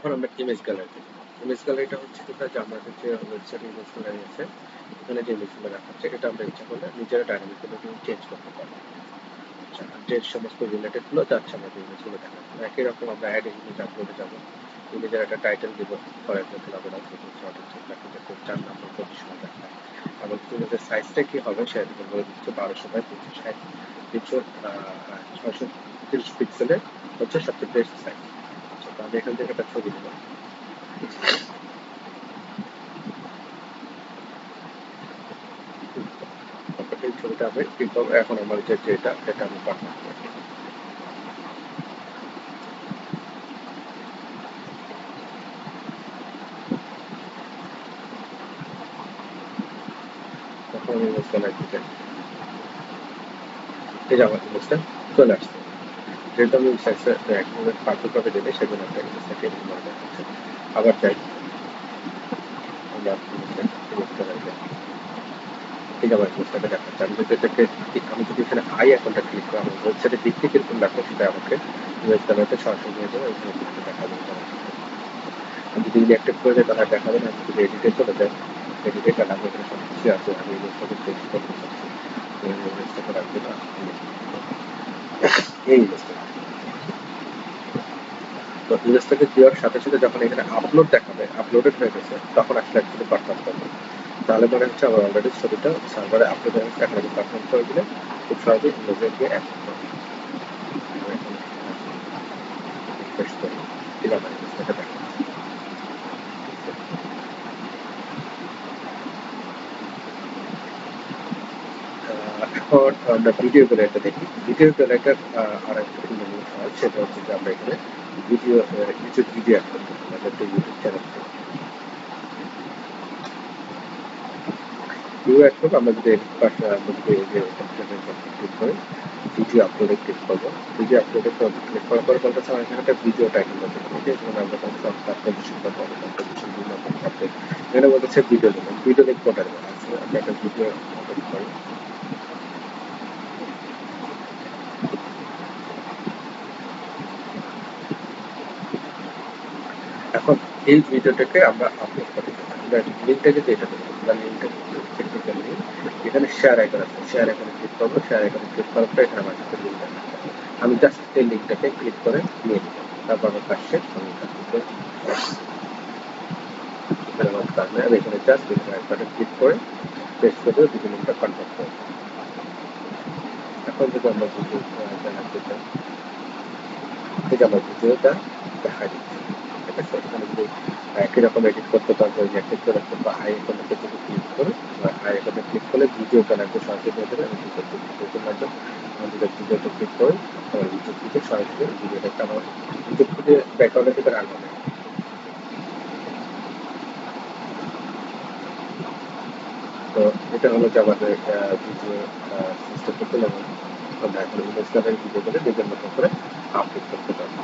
এখন আমরা image gallery, image গ্যালারিটা হচ্ছে কোথায়, যে আমাদের যে ওয়েবসাইটে ইমেজ গ্যালারি আছে এখানে যে ইমেজগুলো রাখাচ্ছে এটা আমরা ইচ্ছা করলে নিজেরা ডাইনামিক্যালি চেঞ্জ করতে পারবো। আচ্ছা, যে সমস্ত রিলেটেড গুলো যাচ্ছে আমাদের ইমেজগুলো দেখা যাবে। একই রকম আমরা অ্যাড ইমেজ আপলোডে যাবো, ইমেজের একটা টাইটেল দিব, ফর এক্সাম্পল আমরা দেখতে 4 নম্বর পজিশনে দেখায়। এবং ইমেজের সাইজটা কি হবে সেটা বলে দিচ্ছে 1200 বাই 360 630 পিক্সেলের হচ্ছে সবচেয়ে বেস্ট সাইজ। আচ্ছা, তো আমি এখান থেকে একটা ছবি দিলাম, এই ছবিটা আমি কি করবো, এখন আমার যে এটা আমি পাঠাবো। তখন আমি ইমেজটা লাগতে চাই, এই যে আমার ইমেজটা চলে আসছে। যেহেতু আমি সাইজটা একভাবে পার্থক্যভাবে দিলে সেজন্য একটা ইমেজটাকে এরকম ভাবে দেখাচ্ছে। আবার চাই আমরা ইমেজটা লাগবে, এই যে আমার ইমেজটাকে দেখাচ্ছে। আমি যদি এটাকে আমি যদি এখানে আই আইকনটা ক্লিক করি আমার ওয়েবসাইটের দিক থেকে এরকম লাগবে, সেটা আমাকে ইমেজ গ্যালারিতে সরাসরি নিয়ে যাবে, ওইখানে কিন্তু দেখা যাবে। আমি যদি ইলেকট্রিক করে যাই তাহলে দেখা যাবে না। আমি যদি এডিটে চলে যাই, এডিটে গেলে আমি এখানে সব কিছু আছে, আমি ইমেজটাকে চেঞ্জ করতে চাচ্ছি, ইমেজটাকে রাখবো না, এই ইমেজটা। তো ইমেজটাকে দেওয়ার সাথে সাথে যখন এখানে আপলোড দেখাবে, আপলোডেড হয়ে গেছে, তখন আসলে অ্যাকচুয়ালি পারফর্ম করবে। তাহলে মনে হচ্ছে আমার অলরেডি ছবিটা সার্ভারে আপলোড হয়ে গেছে, এখন আমি পারফর্ম করে দিলে খুব সহজে ইমেজে গিয়ে অ্যাড করতে হবে। রিফ্রেশ করি, ঠিক আছে, ইমেজটাকে দেখা যাচ্ছে। এখন আমরা ভিডিও গ্যালারিটা দেখি। ভিডিও গ্যালারিটার আর একটা জিনিস হয় সেটা হচ্ছে যে আমরা এখানে ভিডিও ইউটিউব ভিডিও অ্যাড করতে পারি। আমরা একটা ইউটিউব চ্যানেল ভিডিও অ্যাড করবো, আমরা যদি এডিট পাশে আমরা যদি এই যে ক্লিক করে ভিডিও আপলোডে ক্লিক করবো, ভিডিও আপলোডে ক্লিক করার পরে বলতেছে আমার এখানে একটা ভিডিও টাইটেল আছে, ঠিক আছে, মানে আমরা কম্পোজিশন বা কম্পোজিশন দুই নম্বর থাকবে, এখানে বলতেছে ভিডিও লিঙ্ক, ভিডিও লিঙ্ক কোটা দেবো, আমরা একটা ভিডিও আপলোড করি। এখন এই ভিডিওটাকে আমরা আপলোড করে দিই, আমরা লিঙ্কটা যদি এটা দেবো, আমরা লিঙ্কটা টেকনিক্যাল লিঙ্ক, এখানে শেয়ার আইকন আছে, শেয়ার আইকনে ক্লিক করবো, শেয়ার আইকনে ক্লিক করার পর এখানে আমার কাছে লিঙ্কটা আছে, আমি জাস্ট এই লিঙ্কটাকে ক্লিক করে নিয়ে নিব, তারপর আমার কাজ শেষ, আমি কাজ করতে এখানে আমার কাজ নেই, আমি এখানে জাস্ট একবারে ক্লিক করে পেস্ট করে দেবো, দুটো লিঙ্কটা কনভার্ট করে দেবো। এখন যদি আমরা ভিডিও জানাতে চাই, ঠিক আমার ভিডিওটা দেখা দিচ্ছে, ঠিক আছে, এখানে যদি একই রকম এডিট করতে পারবো, যে ক্লিক করে রাখতে আই আইকনটাতে যদি ক্লিক করে আই আইকনে ক্লিক করলে ভিডিও গ্যালারিতে সরাসরি নিয়ে যাবে, আমি ভিডিও লাগবে, আমি যদি ভিডিওতে ক্লিক করি আমার ইউটিউব থেকে সরাসরি ভিডিওটা একটা আমার ইউটিউব থেকে ব্যাকগ্রাউন্ডের থেকে রান হবে। তো এটা হলো যে আমাদের ভিডিও সিস্টেমটা চলে গেল। আমরা এখন ইমেজ গ্যালারি ভিডিও করে নিজের মতো করে আপলোড করতে পারবো।